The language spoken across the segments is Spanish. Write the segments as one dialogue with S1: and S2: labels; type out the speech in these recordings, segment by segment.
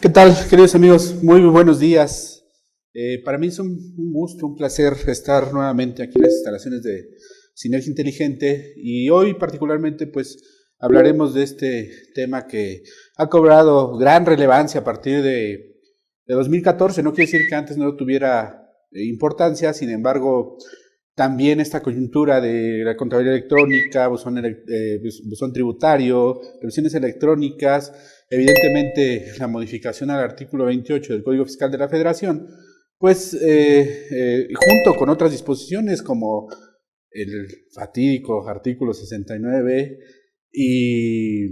S1: ¿Qué tal, queridos amigos? Muy buenos días. Para mí es un gusto, un placer estar nuevamente aquí en las instalaciones de Sinergia Inteligente y hoy particularmente pues hablaremos de este tema que ha cobrado gran relevancia a partir de 2014. No quiere decir que antes no tuviera importancia, sin embargo, también esta coyuntura de la contabilidad electrónica, buzón tributario, revisiones electrónicas, evidentemente la modificación al artículo 28 del Código Fiscal de la Federación, pues junto con otras disposiciones como el fatídico artículo 69 y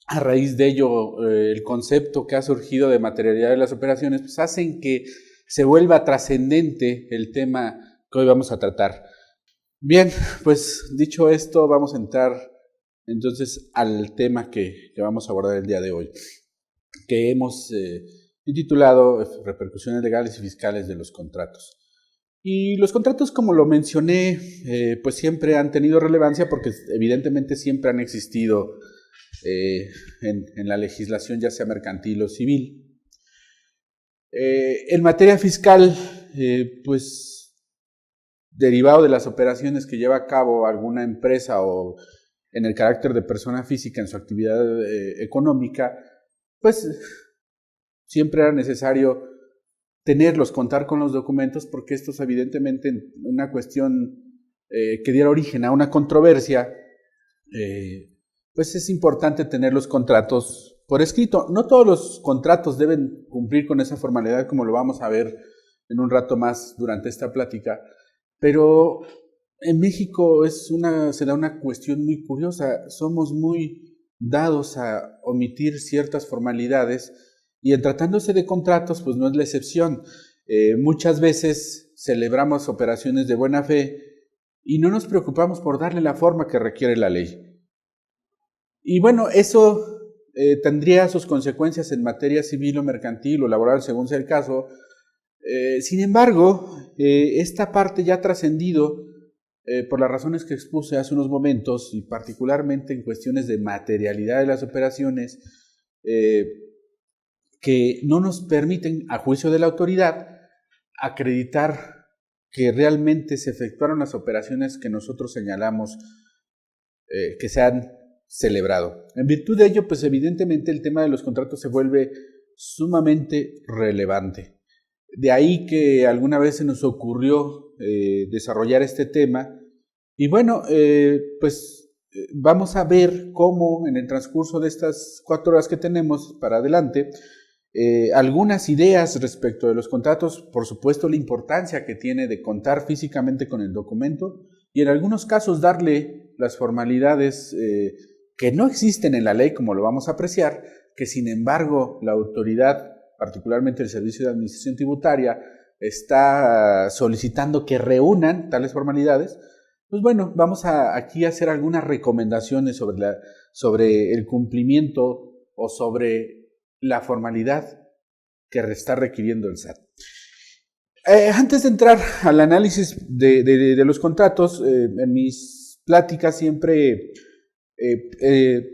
S1: a raíz de ello el concepto que ha surgido de materialidad de las operaciones, pues hacen que se vuelva trascendente el tema que hoy vamos a tratar. Bien, pues dicho esto, vamos a entrar entonces al tema que vamos a abordar el día de hoy, que hemos intitulado Repercusiones legales y fiscales de los contratos. Y los contratos, como lo mencioné, pues siempre han tenido relevancia porque evidentemente siempre han existido en la legislación, ya sea mercantil o civil. En materia fiscal, pues derivado de las operaciones que lleva a cabo alguna empresa o en el carácter de persona física en su actividad económica, pues siempre era necesario tenerlos, contar con los documentos, porque esto es evidentemente una cuestión que diera origen a una controversia, pues es importante tener los contratos por escrito. No todos los contratos deben cumplir con esa formalidad, como lo vamos a ver en un rato más durante esta plática, pero en México se da una cuestión muy curiosa. Somos muy dados a omitir ciertas formalidades y en tratándose de contratos, pues no es la excepción. Muchas veces celebramos operaciones de buena fe y no nos preocupamos por darle la forma que requiere la ley. Y bueno, eso tendría sus consecuencias en materia civil o mercantil o laboral, según sea el caso. Sin embargo, esta parte ya ha trascendido por las razones que expuse hace unos momentos y particularmente en cuestiones de materialidad de las operaciones que no nos permiten, a juicio de la autoridad, acreditar que realmente se efectuaron las operaciones que nosotros señalamos que se han celebrado. En virtud de ello, pues evidentemente el tema de los contratos se vuelve sumamente relevante. De ahí que alguna vez se nos ocurrió desarrollar este tema y bueno, pues vamos a ver cómo en el transcurso de estas 4 horas que tenemos para adelante, algunas ideas respecto de los contratos, por supuesto la importancia que tiene de contar físicamente con el documento y en algunos casos darle las formalidades que no existen en la ley, como lo vamos a apreciar, que sin embargo la autoridad, particularmente el Servicio de Administración Tributaria, está solicitando que reúnan tales formalidades. Pues bueno, vamos aquí a hacer algunas recomendaciones sobre el cumplimiento o sobre la formalidad que está requiriendo el SAT. Antes de entrar al análisis de los contratos, en mis pláticas siempre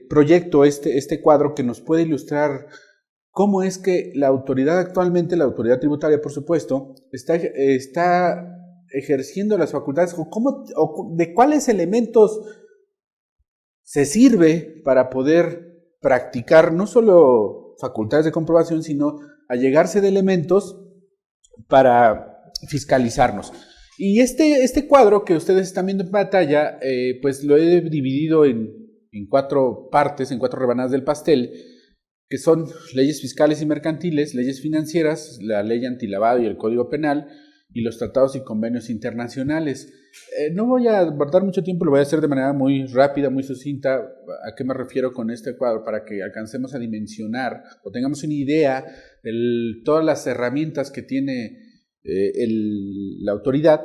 S1: proyecto este cuadro que nos puede ilustrar cómo es que la autoridad actualmente, la autoridad tributaria por supuesto, está ejerciendo las facultades o de cuáles elementos se sirve para poder practicar no solo facultades de comprobación, sino allegarse de elementos para fiscalizarnos. Y este cuadro que ustedes están viendo en pantalla, pues lo he dividido en 4 partes, en 4 rebanadas del pastel, que son leyes fiscales y mercantiles, leyes financieras, la ley antilavado y el Código Penal, y los tratados y convenios internacionales. No voy a abordar mucho tiempo, lo voy a hacer de manera muy rápida, muy sucinta. ¿A qué me refiero con este cuadro? Para que alcancemos a dimensionar o tengamos una idea de todas las herramientas que tiene la autoridad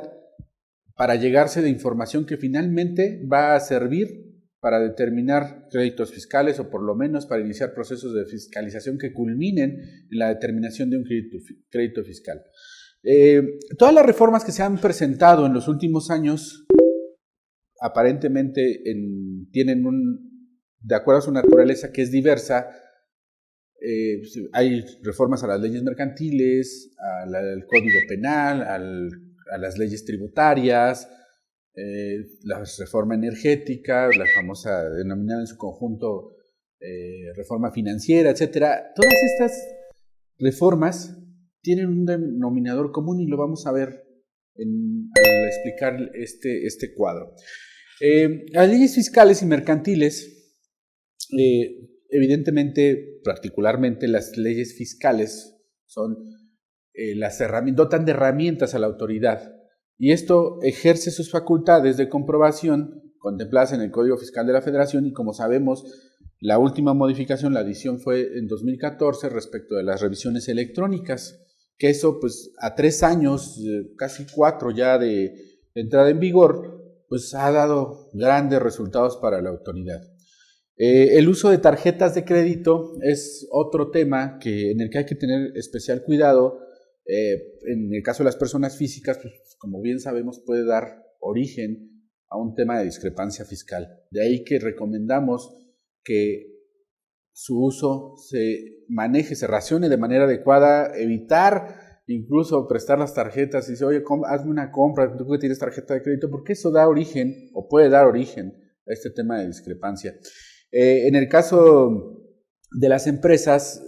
S1: para llegarse de información que finalmente va a servir para determinar créditos fiscales o por lo menos para iniciar procesos de fiscalización que culminen en la determinación de un crédito fiscal. Todas las reformas que se han presentado en los últimos años aparentemente tienen de acuerdo a su naturaleza que es diversa, hay reformas a las leyes mercantiles, al Código Penal, a las leyes tributarias, la reforma energética, la famosa denominada en su conjunto reforma financiera, etcétera. Todas estas reformas tienen un denominador común y lo vamos a ver al explicar este cuadro. Las leyes fiscales y mercantiles, evidentemente, particularmente las leyes fiscales, son dotan de herramientas a la autoridad y esto ejerce sus facultades de comprobación contempladas en el Código Fiscal de la Federación y como sabemos, la última modificación, la adición fue en 2014 respecto de las revisiones electrónicas, que eso pues a 3 años, casi 4 ya de entrada en vigor, pues ha dado grandes resultados para la autoridad. El uso de tarjetas de crédito es otro tema en el que hay que tener especial cuidado. En el caso de las personas físicas, pues, como bien sabemos, puede dar origen a un tema de discrepancia fiscal. De ahí que recomendamos que su uso se maneje, se racione de manera adecuada, evitar incluso prestar las tarjetas y decir, oye, hazme una compra, tú que tienes tarjeta de crédito, porque eso da origen o puede dar origen a este tema de discrepancia. En el caso de las empresas,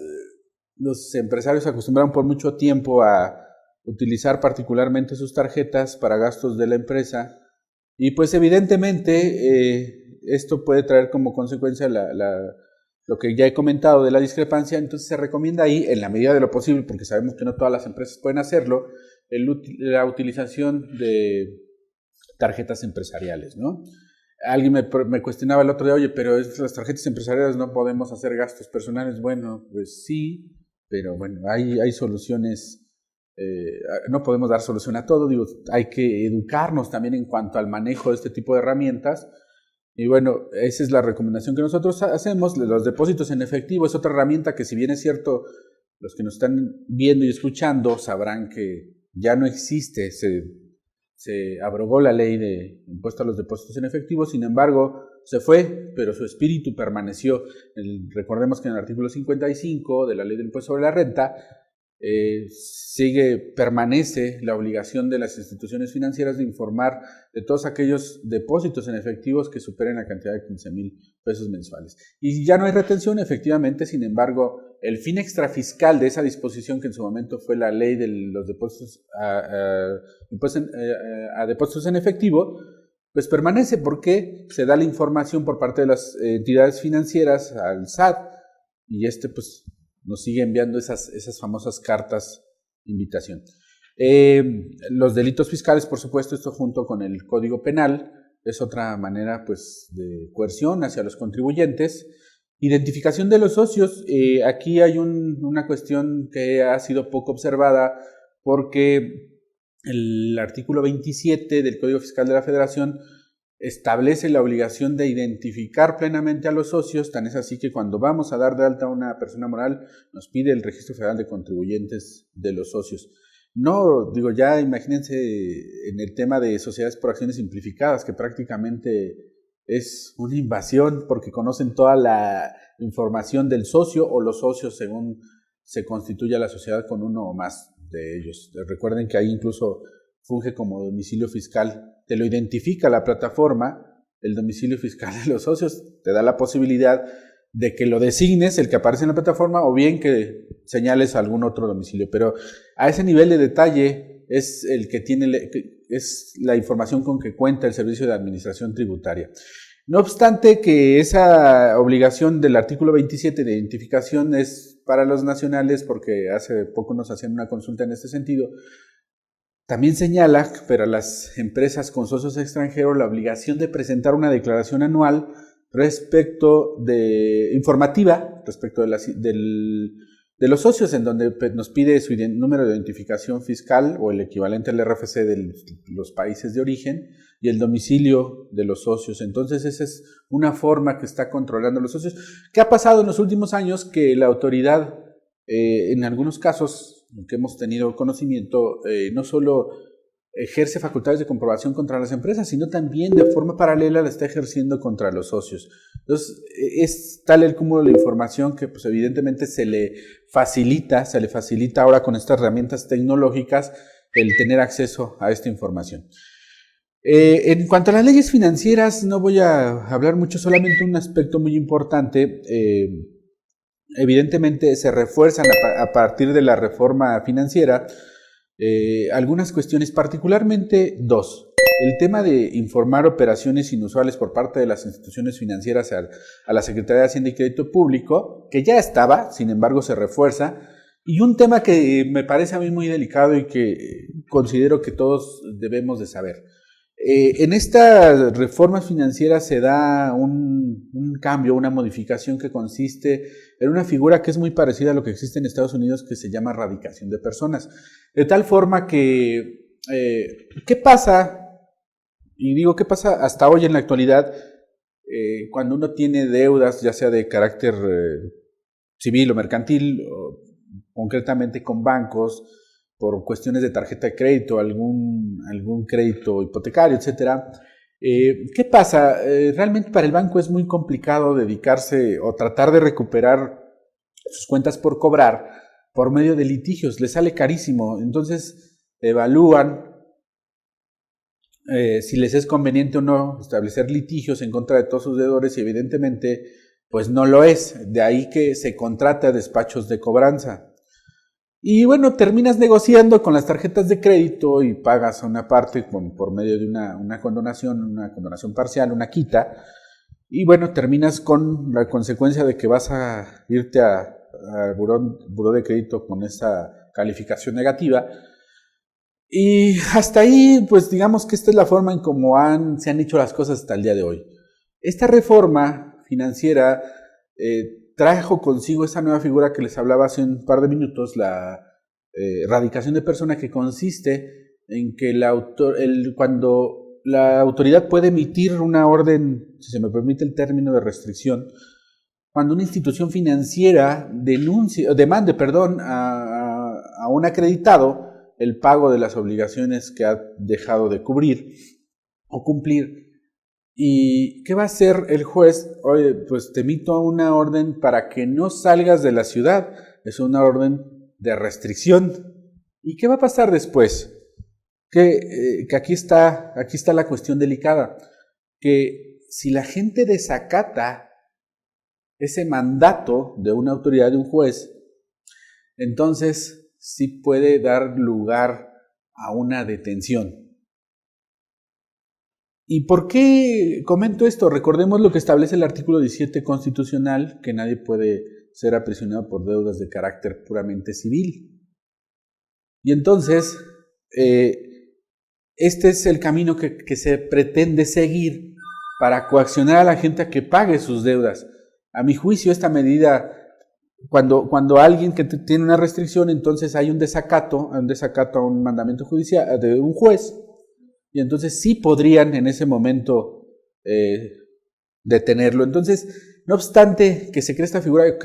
S1: los empresarios se acostumbraron por mucho tiempo a utilizar particularmente sus tarjetas para gastos de la empresa y pues evidentemente esto puede traer como consecuencia lo que ya he comentado de la discrepancia, entonces se recomienda ahí, en la medida de lo posible, porque sabemos que no todas las empresas pueden hacerlo, la utilización de tarjetas empresariales, ¿no? Alguien me cuestionaba el otro día, oye, pero las tarjetas empresariales no podemos hacer gastos personales. Bueno, pues sí, pero bueno, hay soluciones. No podemos dar solución a todo, digo, hay que educarnos también en cuanto al manejo de este tipo de herramientas y bueno, esa es la recomendación que nosotros hacemos. Los depósitos en efectivo es otra herramienta que si bien es cierto, los que nos están viendo y escuchando sabrán que ya no existe, se abrogó la ley de impuesto a los depósitos en efectivo, sin embargo se fue, pero su espíritu permaneció. Recordemos que en el artículo 55 de la ley del impuesto sobre la renta permanece la obligación de las instituciones financieras de informar de todos aquellos depósitos en efectivos que superen la cantidad de 15,000 pesos mensuales. Y ya no hay retención, efectivamente, sin embargo, el fin extrafiscal de esa disposición que en su momento fue la ley de los depósitos a depósitos en efectivo, pues permanece porque se da la información por parte de las entidades financieras al SAT y pues nos sigue enviando esas famosas cartas de invitación. Los delitos fiscales, por supuesto, esto junto con el Código Penal, es otra manera pues, de coerción hacia los contribuyentes. Identificación de los socios, aquí hay una cuestión que ha sido poco observada porque el artículo 27 del Código Fiscal de la Federación establece la obligación de identificar plenamente a los socios, tan es así que cuando vamos a dar de alta a una persona moral nos pide el Registro Federal de Contribuyentes de los socios. No, digo, ya imagínense en el tema de sociedades por acciones simplificadas, que prácticamente es una invasión porque conocen toda la información del socio o los socios según se constituya la sociedad con uno o más de ellos. Recuerden que ahí incluso funge como domicilio fiscal. Te lo identifica la plataforma, el domicilio fiscal de los socios, te da la posibilidad de que lo designes, el que aparece en la plataforma, o bien que señales algún otro domicilio. Pero a ese nivel de detalle es el que es la información con que cuenta el Servicio de Administración Tributaria. No obstante que esa obligación del artículo 27 de identificación es para los nacionales, porque hace poco nos hacían una consulta en este sentido, también señala para las empresas con socios extranjeros la obligación de presentar una declaración anual informativa respecto de los socios, en donde nos pide su número de identificación fiscal o el equivalente al RFC de los países de origen y el domicilio de los socios. Entonces esa es una forma que está controlando los socios. ¿Qué ha pasado en los últimos años? Que la autoridad, en algunos casos que hemos tenido conocimiento, no solo ejerce facultades de comprobación contra las empresas, sino también de forma paralela la está ejerciendo contra los socios. Entonces, es tal el cúmulo de información que pues evidentemente se le facilita ahora con estas herramientas tecnológicas el tener acceso a esta información. En cuanto a las leyes financieras, no voy a hablar mucho, solamente un aspecto muy importante. Evidentemente se refuerzan a partir de la reforma financiera algunas cuestiones, particularmente dos. El tema de informar operaciones inusuales por parte de las instituciones financieras a la Secretaría de Hacienda y Crédito Público, que ya estaba, sin embargo se refuerza, y un tema que me parece a mí muy delicado y que considero que todos debemos de saber. En esta reforma financiera se da un cambio, una modificación que consiste en una figura que es muy parecida a lo que existe en Estados Unidos, que se llama radicación de personas. De tal forma que, ¿qué pasa? Y digo, ¿qué pasa hasta hoy en la actualidad cuando uno tiene deudas, ya sea de carácter civil o mercantil, o concretamente con bancos, por cuestiones de tarjeta de crédito, algún crédito hipotecario, etcétera? ¿Qué pasa? Realmente para el banco es muy complicado dedicarse o tratar de recuperar sus cuentas por cobrar por medio de litigios, le sale carísimo. Entonces evalúan si les es conveniente o no establecer litigios en contra de todos sus deudores, y evidentemente pues no lo es. De ahí que se contrata despachos de cobranza. Y bueno, terminas negociando con las tarjetas de crédito y pagas una parte por medio de una condonación parcial, una quita. Y bueno, terminas con la consecuencia de que vas a irte al buró de crédito con esa calificación negativa. Y hasta ahí, pues digamos que esta es la forma en cómo se han hecho las cosas hasta el día de hoy. Esta reforma financiera trajo consigo esa nueva figura que les hablaba hace un par de minutos, la radicación de persona, que consiste en que cuando la autoridad puede emitir una orden, si se me permite el término de restricción, cuando una institución financiera demande a un acreditado el pago de las obligaciones que ha dejado de cubrir o cumplir. ¿Y qué va a hacer el juez? Oye, pues te emito una orden para que no salgas de la ciudad. Es una orden de restricción. ¿Y qué va a pasar después? Que aquí está la cuestión delicada. Que si la gente desacata ese mandato de una autoridad, de un juez, entonces sí puede dar lugar a una detención. ¿Y por qué comento esto? Recordemos lo que establece el artículo 17 constitucional, que nadie puede ser aprisionado por deudas de carácter puramente civil. Y entonces, este es el camino que se pretende seguir para coaccionar a la gente a que pague sus deudas. A mi juicio, esta medida, cuando alguien que tiene una restricción, entonces hay un desacato a un mandamiento judicial de un juez, y entonces sí podrían en ese momento detenerlo. Entonces, no obstante que se cree esta figura, yo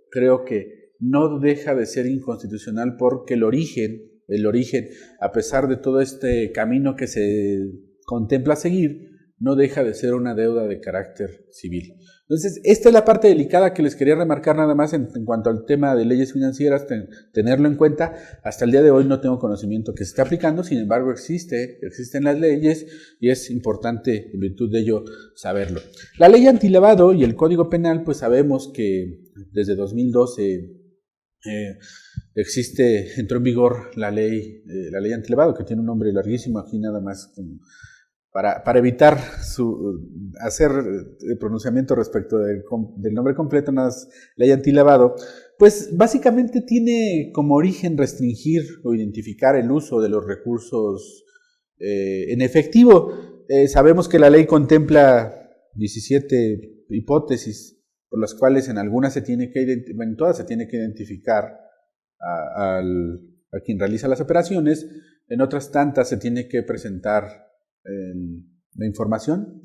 S1: creo que no deja de ser inconstitucional, porque el origen, a pesar de todo este camino que se contempla seguir, no deja de ser una deuda de carácter civil. Entonces, esta es la parte delicada que les quería remarcar nada más en cuanto al tema de leyes financieras, tenerlo en cuenta. Hasta el día de hoy no tengo conocimiento que se esté aplicando, sin embargo existen las leyes y es importante en virtud de ello saberlo. La ley antilavado y el Código Penal, pues sabemos que desde 2012 entró en vigor la ley antilavado, que tiene un nombre larguísimo aquí nada más para evitar hacer el pronunciamiento respecto del nombre completo, nada más ley antilavado. Pues básicamente tiene como origen restringir o identificar el uso de los recursos en efectivo. Sabemos que la ley contempla 17 hipótesis por las cuales en todas se tiene que identificar a quien realiza las operaciones. En otras tantas se tiene que presentar la información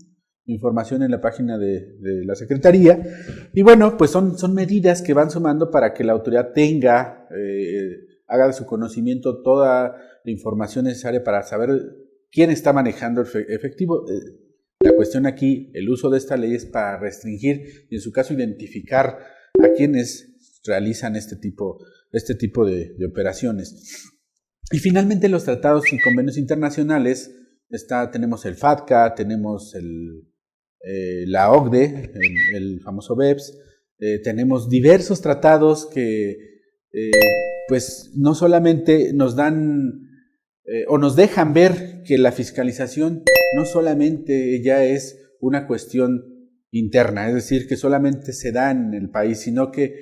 S1: en la página de la Secretaría. Y bueno, pues son medidas que van sumando para que la autoridad tenga haga de su conocimiento toda la información necesaria para saber quién está manejando el efectivo. La cuestión aquí, el uso de esta ley es para restringir y en su caso identificar a quienes realizan este tipo de operaciones. Y finalmente los tratados y convenios internacionales, tenemos el FATCA, tenemos la OCDE, el famoso BEPS, tenemos diversos tratados que pues no solamente nos dan o nos dejan ver que la fiscalización no solamente ya es una cuestión interna, es decir, que solamente se da en el país, sino que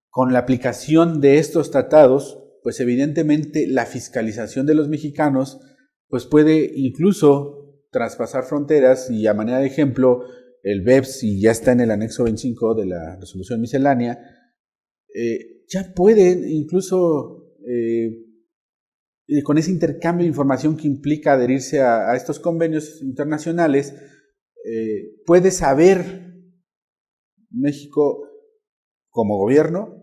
S1: con la aplicación de estos tratados, pues evidentemente la fiscalización de los mexicanos pues puede incluso traspasar fronteras y a manera de ejemplo el BEPS, y ya está en el anexo 25 de la resolución miscelánea, ya pueden incluso con ese intercambio de información que implica adherirse a estos convenios internacionales, puede saber México como gobierno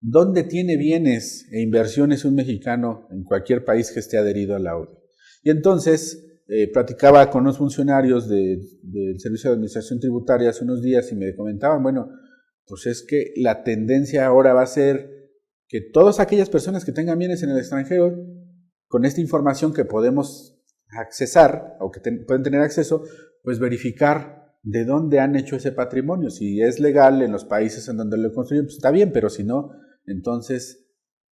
S1: dónde tiene bienes e inversiones un mexicano en cualquier país que esté adherido a la ONU. Y entonces platicaba con unos funcionarios del Servicio de Administración Tributaria hace unos días y me comentaban, bueno, pues es que la tendencia ahora va a ser que todas aquellas personas que tengan bienes en el extranjero, con esta información que podemos accesar o que pueden tener acceso, pues verificar de dónde han hecho ese patrimonio. Si es legal en los países en donde lo construyen, pues está bien, pero si no, entonces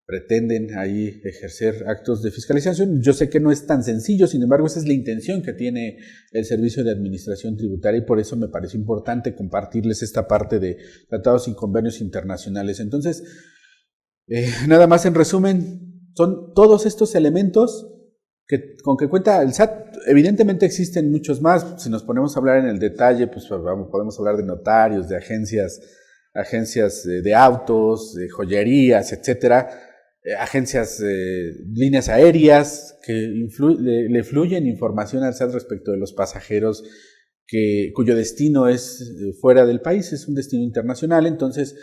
S1: pretenden ahí ejercer actos de fiscalización. Yo sé que no es tan sencillo, sin embargo, esa es la intención que tiene el Servicio de Administración Tributaria y por eso me parece importante compartirles esta parte de tratados y convenios internacionales. Entonces, nada más en resumen, son todos estos elementos con que cuenta el SAT. Evidentemente existen muchos más. Si nos ponemos a hablar en el detalle, pues podemos hablar de notarios, de agencias de autos, de joyerías, etcétera, agencias, líneas aéreas que le fluyen información al SAT respecto de los pasajeros cuyo destino es fuera del país, es un destino internacional. Entonces,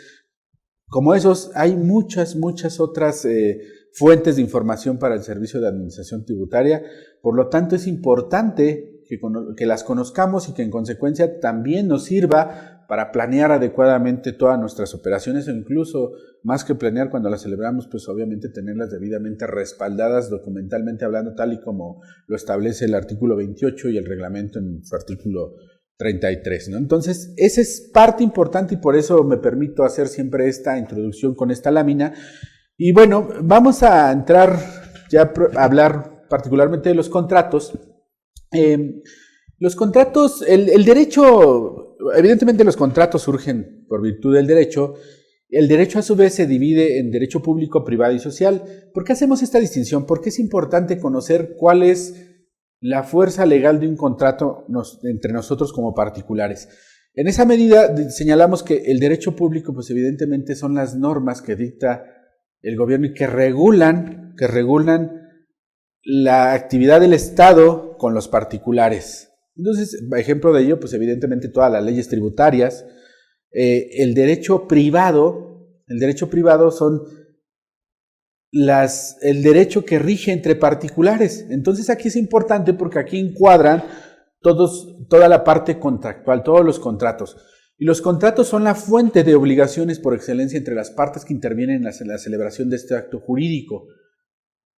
S1: como esos, hay muchas otras fuentes de información para el Servicio de Administración Tributaria. Por lo tanto, es importante que las conozcamos y que en consecuencia también nos sirva para planear adecuadamente todas nuestras operaciones, o incluso más que planear cuando las celebramos, pues obviamente tenerlas debidamente respaldadas documentalmente hablando, tal y como lo establece el artículo 28 y el reglamento en su artículo 33, ¿no? Entonces, esa es parte importante y por eso me permito hacer siempre esta introducción con esta lámina. Y bueno, vamos a entrar ya a hablar particularmente de los contratos. Los contratos, el derecho, evidentemente los contratos surgen por virtud del derecho. El derecho a su vez se divide en derecho público, privado y social. ¿Por qué hacemos esta distinción? Porque es importante conocer cuál es la fuerza legal de un contrato entre nosotros como particulares. En esa medida señalamos que el derecho público, pues evidentemente son las normas que dicta el gobierno y que regulan la actividad del Estado con los particulares. Entonces, ejemplo de ello, pues evidentemente todas las leyes tributarias. El derecho privado son el derecho que rige entre particulares. Entonces aquí es importante porque aquí encuadran toda la parte contractual, todos los contratos. Y los contratos son la fuente de obligaciones por excelencia entre las partes que intervienen en la celebración de este acto jurídico.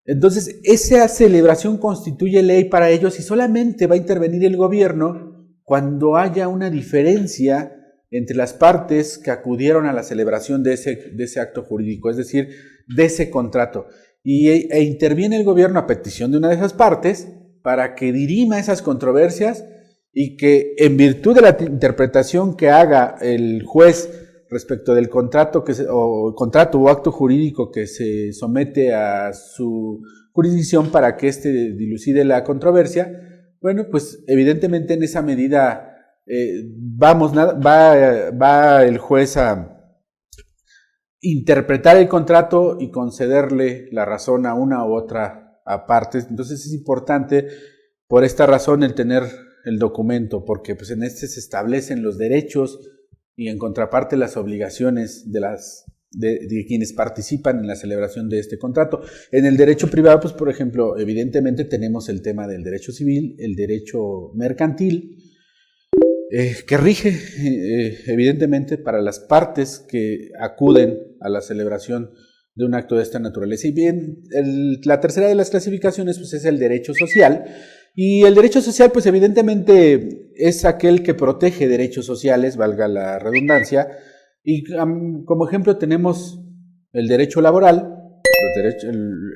S1: Entonces, esa celebración constituye ley para ellos y solamente va a intervenir el gobierno cuando haya una diferencia entre las partes que acudieron a la celebración de ese acto jurídico, es decir, de ese contrato. E interviene el gobierno a petición de una de esas partes para que dirima esas controversias y que en virtud de la interpretación que haga el juez respecto del contrato o acto jurídico que se somete a su jurisdicción para que éste dilucide la controversia, bueno, pues evidentemente en esa medida va el juez a interpretar el contrato y concederle la razón a una u otra parte. Entonces es importante por esta razón el tener el documento, porque pues en este se establecen los derechos y en contraparte las obligaciones de las de quienes participan en la celebración de este contrato. En el derecho privado, pues por ejemplo, evidentemente tenemos el tema del derecho civil, el derecho mercantil, que rige evidentemente para las partes que acuden a la celebración de un acto de esta naturaleza. Y bien, la tercera de las clasificaciones pues, es el derecho social. Y el derecho social, pues evidentemente es aquel que protege derechos sociales, valga la redundancia. Y como ejemplo tenemos el derecho laboral.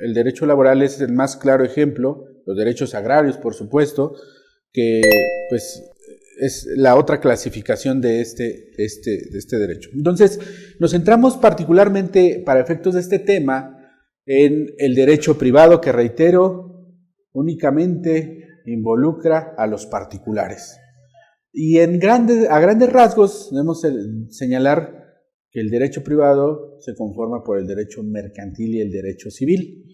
S1: El derecho laboral es el más claro ejemplo. Los derechos agrarios, por supuesto, que pues es la otra clasificación de este derecho. Entonces, nos centramos particularmente para efectos de este tema en el derecho privado, que reitero, únicamente involucra a los particulares. Y a grandes rasgos debemos señalar que el derecho privado se conforma por el derecho mercantil y el derecho civil.